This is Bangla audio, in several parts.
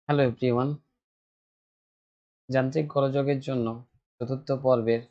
হ্যালো এভরিওয়ান, যান্ত্রিক গোলযোগের জন্য চতুর্থ পর্বের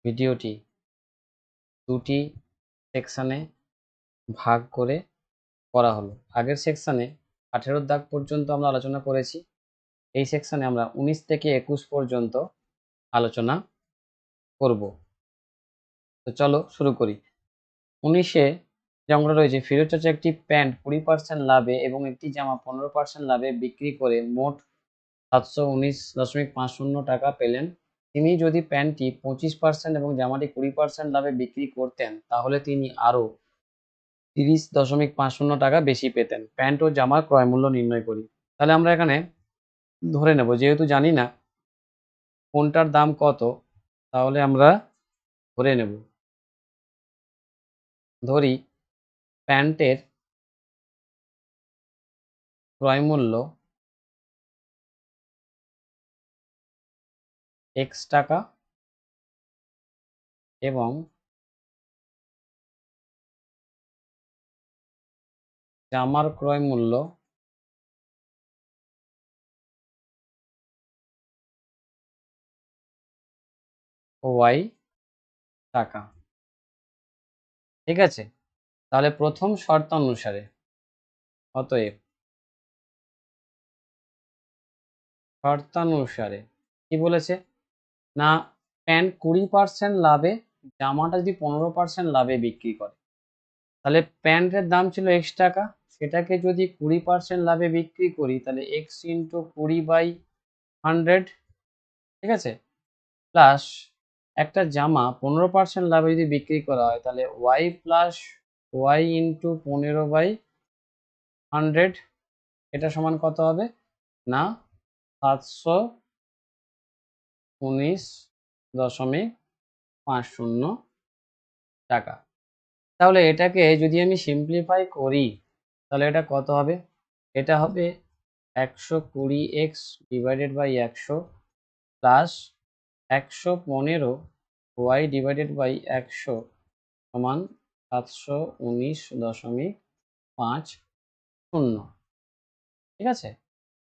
ভিডিওটি দুটি সেকশানে ভাগ করে করা হলো। আগের সেকশানে 18 দাগ পর্যন্ত আমরা আলোচনা করেছি। এই সেকশানে আমরা 19 থেকে 21 পর্যন্ত আলোচনা করব। তো চলো শুরু করি। 19-এ যে অঙ্কটা রয়েছে, ফিরোজ চাচা একটি প্যান্ট 20% লাভে এবং একটি জামা 15% লাভে বিক্রি করে মোট 719.50 টাকা পেলেন। তিনি যদি প্যান্টটি 25% এবং জামাটি 20% লাভে বিক্রি করতেন তাহলে তিনি আরও 30.50 টাকা বেশি পেতেন। প্যান্ট ও জামার ক্রয় মূল্য নির্ণয় করি। তাহলে আমরা এখানে ধরে নেব, যেহেতু জানি না কোনটার দাম কত, তাহলে আমরা ধরে নেব। ধরি প্যান্টের ক্রয় মূল্য x টাকা এবং জামার ক্রয় মূল্য y টাকা। ঠিক আছে, তাহলে প্রথম শর্তানুসারে অতএব শর্তানুসারে কি বলেছে না, প্যান্ট 20% লাভে, জামাটা যদি 15% লাভে বিক্রি করে, তাহলে প্যান্টের দাম ছিল x টাকা, সেটাকে যদি 20% লাভে বিক্রি করি তাহলে x ইন্টু 20/100। ঠিক আছে, প্লাস একটা জামা 15% লাভে যদি বিক্রি করা হয় তাহলে y প্লাস y ইন্টু 15/100। এটা সমান কত হবে না 719.50 টাকা। তাহলে এটাকে যদি আমি সিম্পলিফাই করি তাহলে এটা কত হবে, এটা হবে 120x divided by 100 plus 115y divided by 100 সমান 719.50। ঠিক আছে,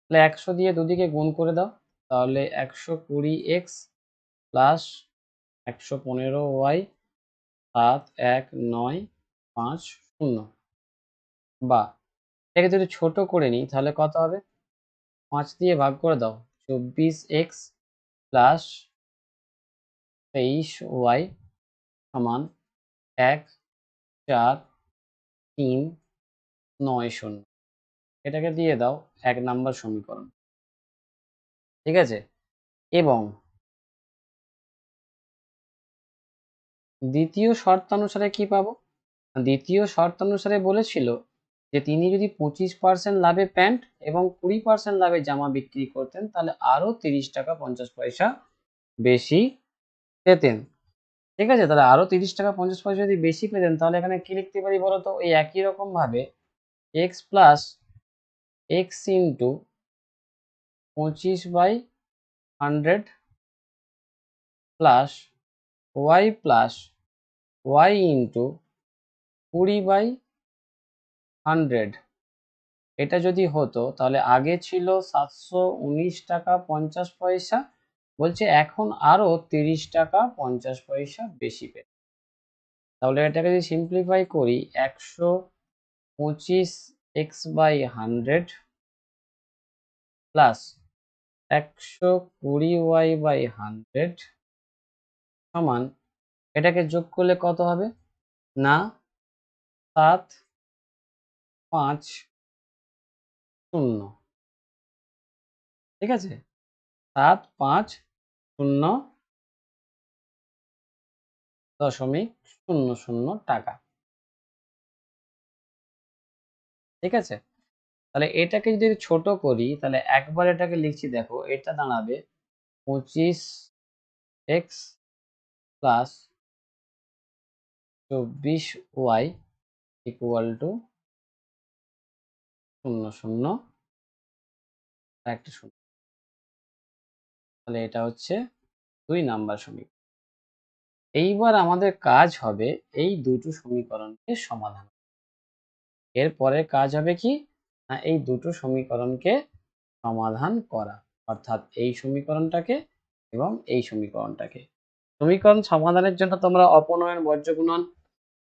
তাহলে 100 দিয়ে দুদিকে গুণ করে দাও, তাহলে 120x প্লাস 115y 71950, বা এটাকে যদি ছোট করে নিই তাহলে কত হবে, 5 দিয়ে ভাগ করে দাও, 24x প্লাস 23y সমান 14390। এটাকে দিয়ে দাও 1 নাম্বার সমীকরণ। ঠিক আছে, এবং দ্বিতীয় শর্তানুসারে কি পাবো, দ্বিতীয় শর্তানুসারে বলেছিল যে তিনি যদি 25% লাভে প্যান্ট এবং 20% লাভে জামা বিক্রি করতেন তাহলে আরো 30 টাকা 50 পয়সা বেশি পেতেন। ঠিক আছে, তাহলে আরো 30 টাকা 50 পয়সা যদি বেশি পেতেন তাহলে এখানে কি লিখতে পারি বলতো, এই একই রকম ভাবে x plus x into 25/100 plus y plus y into 20/100। এটা যদি হতো তাহলে আগে ছিল 719 টাকা 50 পয়সা, বলছে এখন আরো 30 টাকা 50 পয়সা বেশি পেতে। তাহলে এটাকে যদি সিম্পলিফাই করি 125x/100 প্লাস 120y/100 সমান, এটাকে যোগ করলে কত হবে না 750। ঠিক আছে, 750.00 টাকা। ঠিক আছে, তাহলে এটাকে যদি ছোট করি তাহলে একবার এটাকে লিখছি, দেখো এটা দাঁড়াবে 25x plus 24y equal to 00 একটা 0। তাহলে এটা হচ্ছে 2 নাম্বার সমীকরণ। এইবার আমাদের কাজ হবে এই দুটো সমীকরণকে সমাধান। এর পরের কাজ হবে কি না এই দুটো সমীকরণকে সমাধান করা, অর্থাৎ এই সমীকরণটাকে এবং এই সমীকরণটাকে। সমীকরণ সমাধানের জন্য তোমরা অপনয়ন, বর্জ্য গুণন,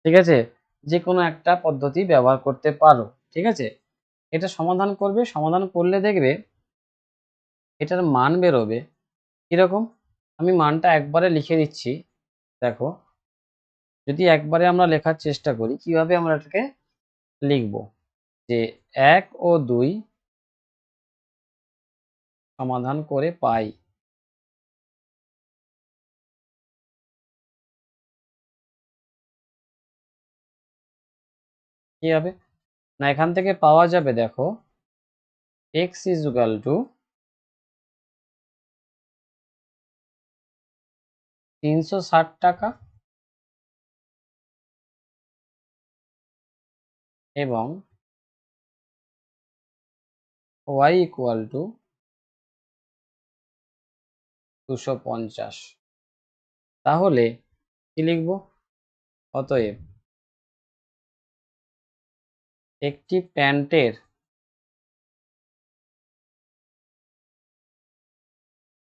ঠিক আছে, যে কোনো একটা পদ্ধতি ব্যবহার করতে পারো। ঠিক আছে, এটা সমাধান করবে, সমাধান করলে দেখবে এটার মান বেরোবে কিরকম। আমি মানটা একবারে লিখে দিচ্ছি। দেখো, যদি একবারে আমরা লেখার চেষ্টা করি, কিভাবে আমরা এটাকে লিখব, যে 1 ও 2 সমাধান করে পাই। কি হবে না, এখান থেকে পাওয়া যাবে, দেখো x ইজ ইকুয়াল টু 360 টাকা এবং y ইকুয়াল টু 250। তাহলে কি লিখব, অতএব একটি প্যান্টের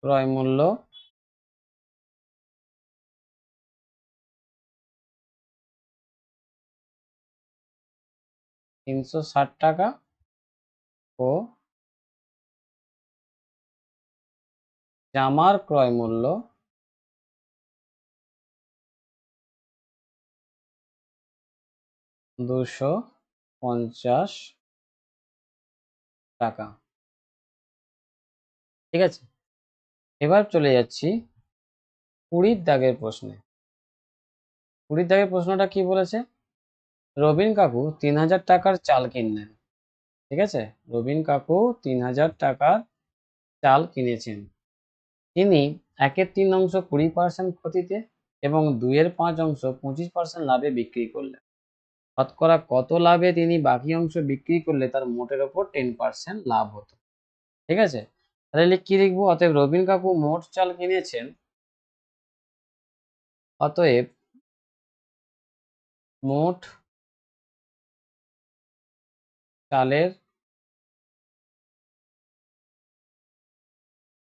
ক্রয় মূল্য 360 টাকা ও জামার ক্রয় মূল্য 250 টাকা। ঠিক আছে, এবার চলে যাচ্ছি 20 দাগের প্রশ্নে। 20 দাগের প্রশ্নটা কি বলেছে, রবিন কাকু 3000 টাকার চাল কিনলেন। ঠিক আছে, রবিন কাকু 3000 টাকার চাল কিনেছেন। তিনি 1/3 অংশ 20% ক্ষতিতে এবং 2/5 অংশ 25% লাভে বিক্রি করলেন। শতকরা কত লাভে তিনি বাকি অংশ বিক্রি করলে তার মোটের ওপর 10% লাভ হতো। ঠিক আছে, তাহলে কি লিখবো, অতএব রবিন কাকু মোট চাল কিনেছেন, অতএব মোট চালের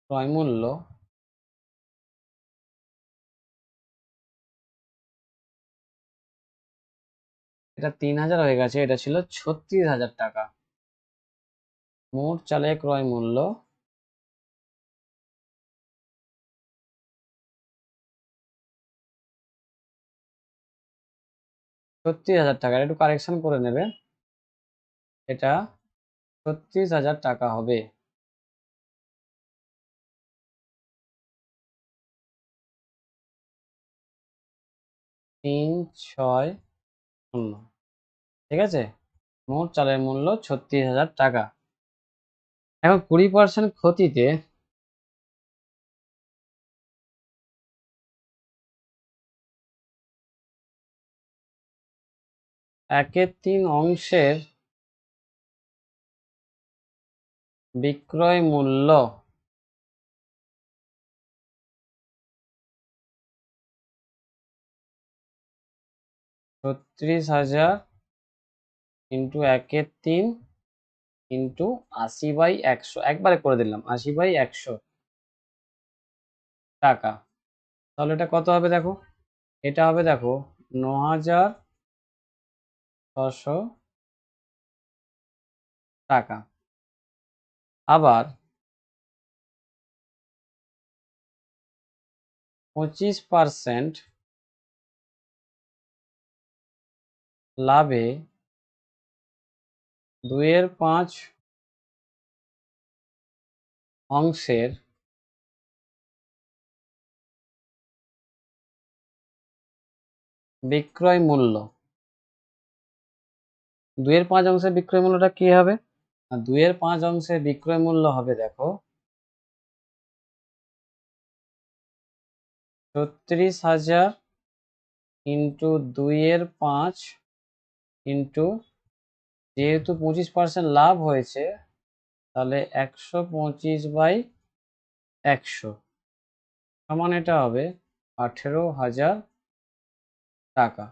ক্রয় মূল্য এটা 3000 হয়ে গেছে, এটা ছিল 36,000 টাকা। মোট চালের ক্রয় মূল্য 36,000 টাকা, একটু কারেকশন করে নেবে, এটা 36,000 টাকা হবে। তিন ছয় শূন্য। ঠিক আছে, মোট চালের মূল্য 36,000 টাকা। এখন 20% ক্ষতিতে একের তিন অংশের বিক্রয় মূল্য ছত্রিশ হাজার ইন্টু 1/3 ইন্টু 80/100, একবারে করে দিলাম 80/100 টাকা। তাহলে এটা কত হবে দেখো, এটা হবে দেখো 9,600 টাকা। আবার 25% লাভে 2/5 অংশের বিক্রয় মূল্য, 2/5 অংশের বিক্রয় মূল্যটা কি হবে, 2/5 অংশের বিক্রয় মূল্য হবে দেখো 36,000 ইন্টু 2/5 ইন্টু, যেহেতু 25% লাভ হয়েছে তাহলে 125/100 সমান এটা হবে 18,000 টাকা।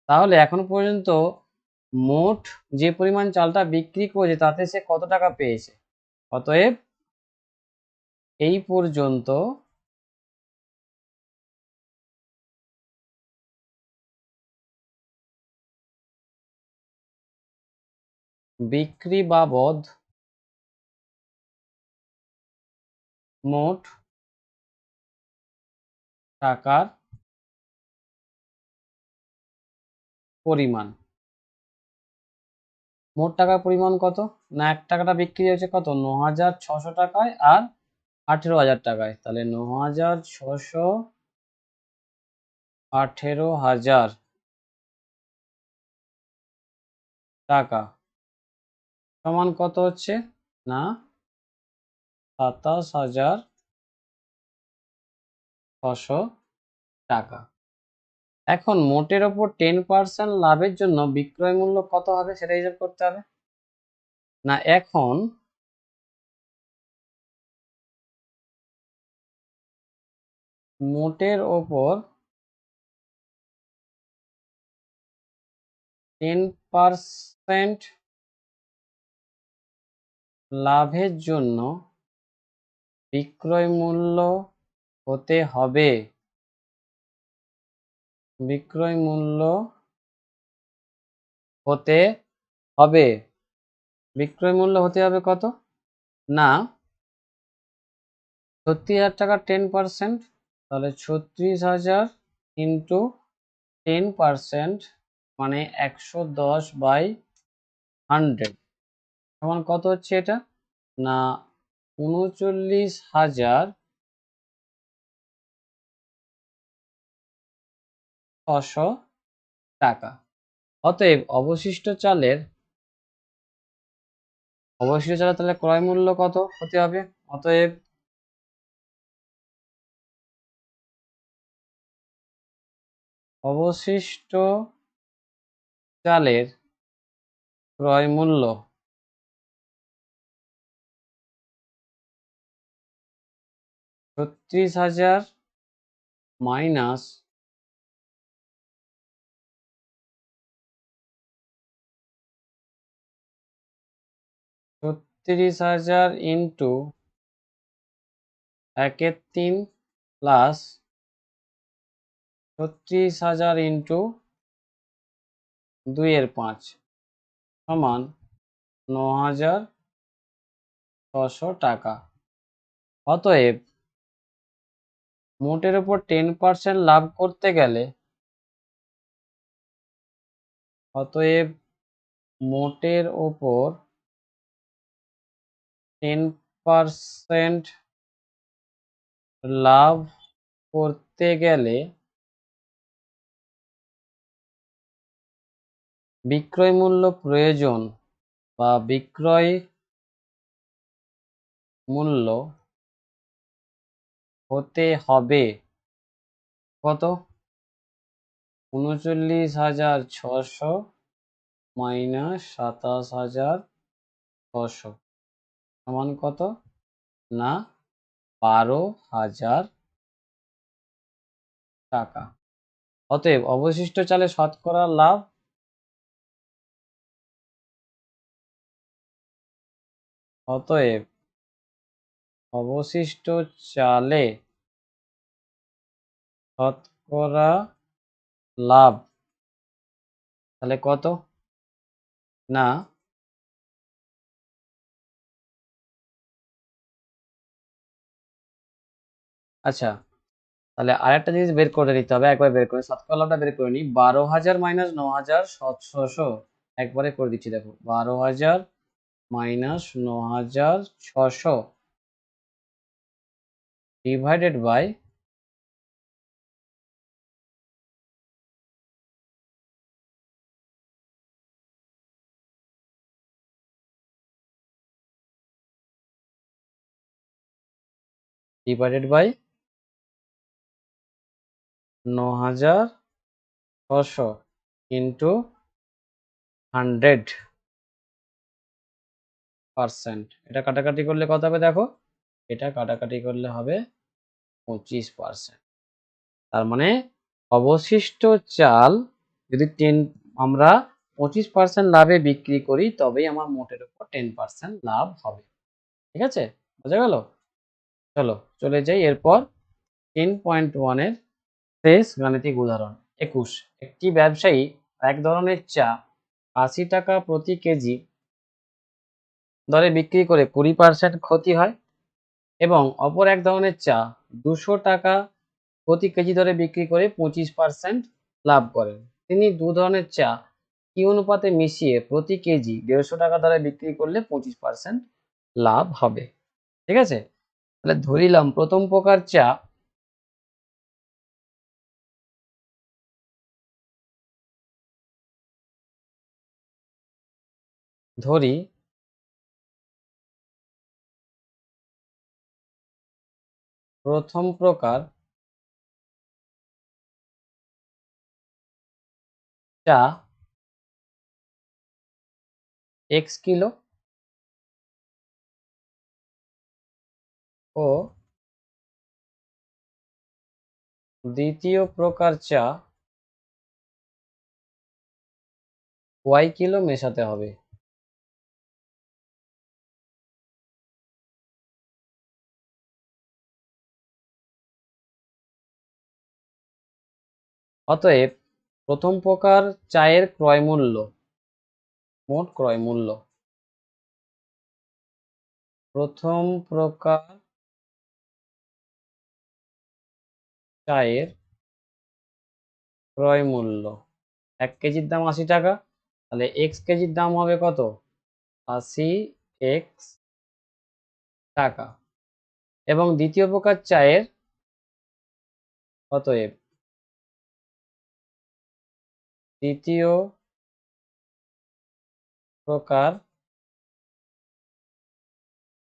তাহলে এখন পর্যন্ত মোট যে পরিমাণ চালটা বিক্রি করেছে তাতে সে কত টাকা পেয়েছে। অতএব এই পর্যন্ত বিক্রি বাবদ মোট টাকার পরিমাণ। মোট টাকার পরিমাণ কত না, 1 টাকাটা বিক্রি হয়েছে কত 9,600 টাকায় আর 18,000 টাকায়, তাহলে 9,600 18,000 টাকা সমান কত হচ্ছে না 27,600 টাকা। এখন মোটের ওপর 10% লাভের জন্য বিক্রয় মূল্য কত হবে সেটা হিসাব করতে হবে না। এখন মোটের ওপর 10% লাভের জন্য বিক্রয় মূল্য হতে হবে, বিক্রয় মূল্য হতে হবে, বিক্রয় মূল্য হতে হবে কত না 36,000 টাকা 10%, তাহলে 36,000 ইন্টু 10% মানে 110/100 সমান কত হচ্ছে এটা না 39,600 টাকা। অতএব অবশিষ্ট চালের তাহলে ক্রয় মূল্য কত হতে হবে, অতএব অবশিষ্ট চালের ক্রয় মূল্য 36,000 মাইনাস 36,000 ইন্টু 1/3 প্লাস 36,000 ইন্টু 2/5 সমান 9,600 টাকা। অতএব মোটের উপর 10% লাভ করতে গেলে, অতএব মোটের ওপর 10% লাভ করতে গেলে বিক্রয় মূল্য প্রয়োজন বা বিক্রয় মূল্য হতে হবে কত 39,600 মাইনাস 27,600 সমান কত না 12,000 টাকা। অতএব অবশিষ্ট চালে শতকরা লাভ অতএব অবশিষ্ট চালে শতকরা লাভ তাহলে কত না আচ্ছা, তাহলে আরেকটা জিনিস বের করে নিতে হবে, একবার বের করে শতকরা লাভটা বের করে নিই। 12,000 মাইনাস 9,600 একবারে করে দিচ্ছি, দেখো 12,000 minus 9,600 divided by divided by 9,600 into 100%। এটা কাটাকাটি করলে কত হবে দেখো, এটা কাটাকাটি করলে হবে 25%। তার মানে অবশিষ্ট চাল যদি আমরা 25% লাভে বিক্রি করি তবেই আমার মোটের উপর 10% লাভ হবে। ঠিক আছে, বোঝা গেল? চলো চলে যাই এরপর 10.1 এর শেষ গাণিতিক উদাহরণ 21। একটি ব্যবসায়ী এক ধরনের চা 80 টাকা প্রতি কেজি দরে বিক্রি করে 20% ক্ষতি হয় এবং অপর এক ধরনের চা 200 টাকা প্রতি কেজি দরে বিক্রি করে 25% লাভ করেন। তিনি দু ধরনের চা কি অনুপাতে মিশিয়ে প্রতি কেজি 150 টাকা দরে বিক্রি করলে 25% লাভ হবে। ঠিক আছে, তাহলে ধরিলাম প্রথম প্রকার চা ধরি প্রথম প্রকার চা x কিলো ও দ্বিতীয় প্রকার চা y কিলো মেশাতে হবে। অতএব প্রথম প্রকার চায়ের ক্রয় মূল্য, মোট ক্রয় মূল্য, প্রথম প্রকার চায়ের ক্রয় মূল্য 1 কেজির দাম 80 টাকা, তাহলে x কেজির দাম হবে কত? 80x টাকা। এবং দ্বিতীয় প্রকার চায়ের, অতএব দ্বিতীয় প্রকার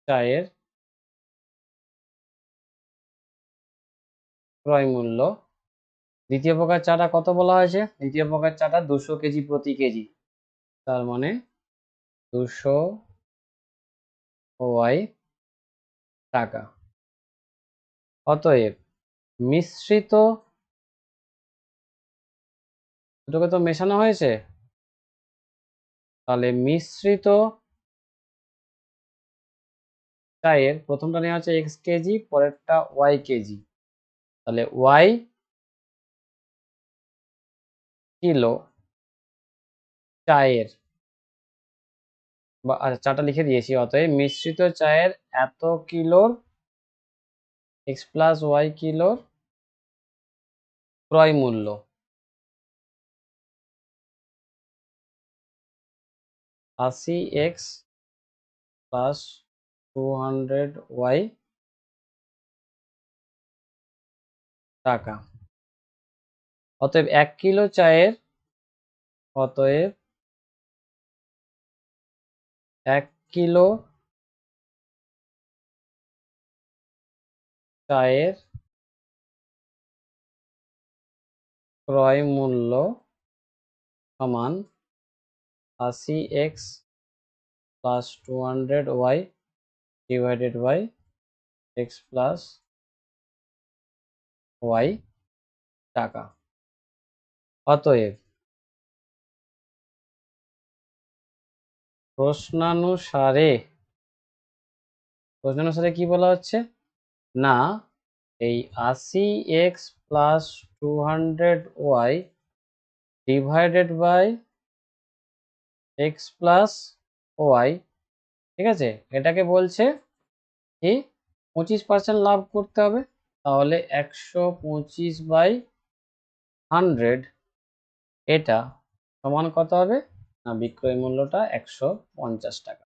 চায়ের ক্রয় মূল্য, দ্বিতীয় প্রকার চাটা কত বলা হয়েছে? দ্বিতীয় প্রকার চাটা 200 কেজি প্রতি কেজি, তার মানে 200 y টাকা। অতএব মিশ্রিত, দুটোকে তো মেশানো হয়েছে, তাহলে মিশ্রিত চায়ের প্রথমটা নেওয়া হচ্ছে x কেজি, পরেরটা y কেজি, তাহলে y কিলো চায়ের, বা আচ্ছা চাটা লিখে দিয়েছি, অতএব মিশ্রিত চায়ের এত কিলোর x প্লাস y কিলোর ক্রয় মূল্য 80x প্লাস 200y টাকা। অতএব 1 কিলো চায়ের, অতএব 1 কিলো চায়ের ক্রয় মূল্য সমান 80x plus 200y divided by x plus y টাকা। অতএব প্রশ্নানুসারে কি বলা হচ্ছে না, এই 80x plus 200y divided by x plus y, ঠিক আছে, এটাকে বলছে কি 25% লাভ করতে হবে। তাহলে 125/100 এটা সমান কত হবে না, বিক্রয় মূল্যটা 150 টাকা।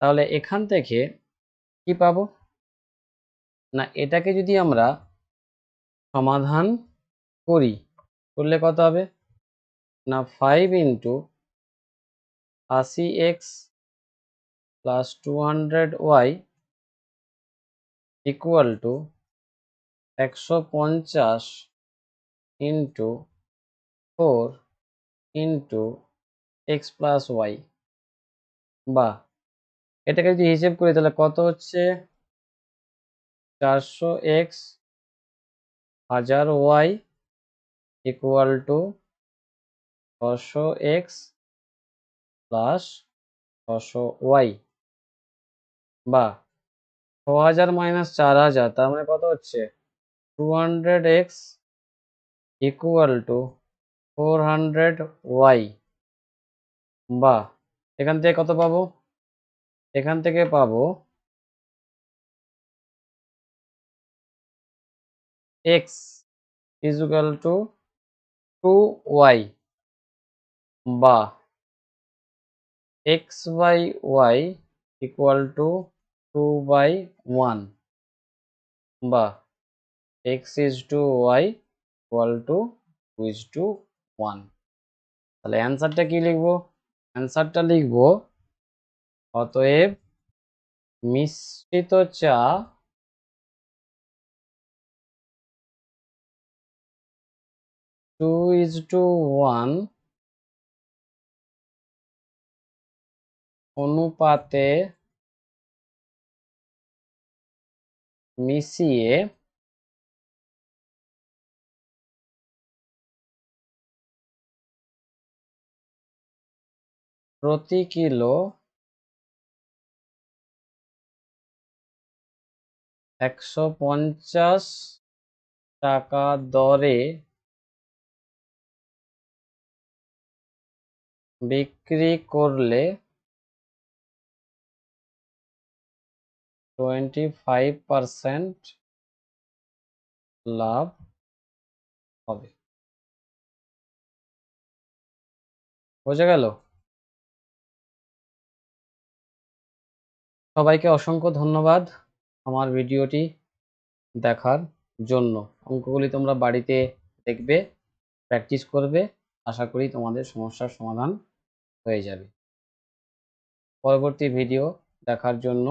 তাহলে এখান থেকে কি পাবো না, এটাকে যদি আমরা সমাধান করি, করলে কত হবে না, 5 into 80x plus 200y equal to 150 into 4 into x plus y, বা এটাকে যদি হিসেব করি তাহলে কত হচ্ছে 400x 1000y equal to 600x plus 600y, বা 6000 মাইনাস 4000, তার মানে কত হচ্ছে 200x ইকুয়াল টু 400y, বা এখান থেকে কত পাবো, এখান থেকে পাবো x is equal to 2y, বা x by y equal to 2 by 1, বা x is to y equal to 2 is to 1। তাহলে অ্যান্সারটা কি লিখবো, অ্যান্সারটা লিখবো অতএব মিশ্রিত চা 2:1 অনুপাতে মিশিয়ে প্রতি কিলো 150 টাকা দরে বিক্রি করলে 25% লাভ হবে। বোঝা গেল? সবাইকে অসংখ্য ধন্যবাদ আমার ভিডিওটি দেখার জন্য। অঙ্কগুলি তোমরা বাড়িতে দেখবে, প্র্যাকটিস করবে, আশা করি তোমাদের সমস্যার সমাধান হয়ে যাবে। পরবর্তী ভিডিও দেখার জন্য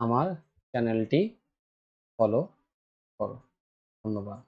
আমার চ্যানেলটি ফলো করো। ধন্যবাদ।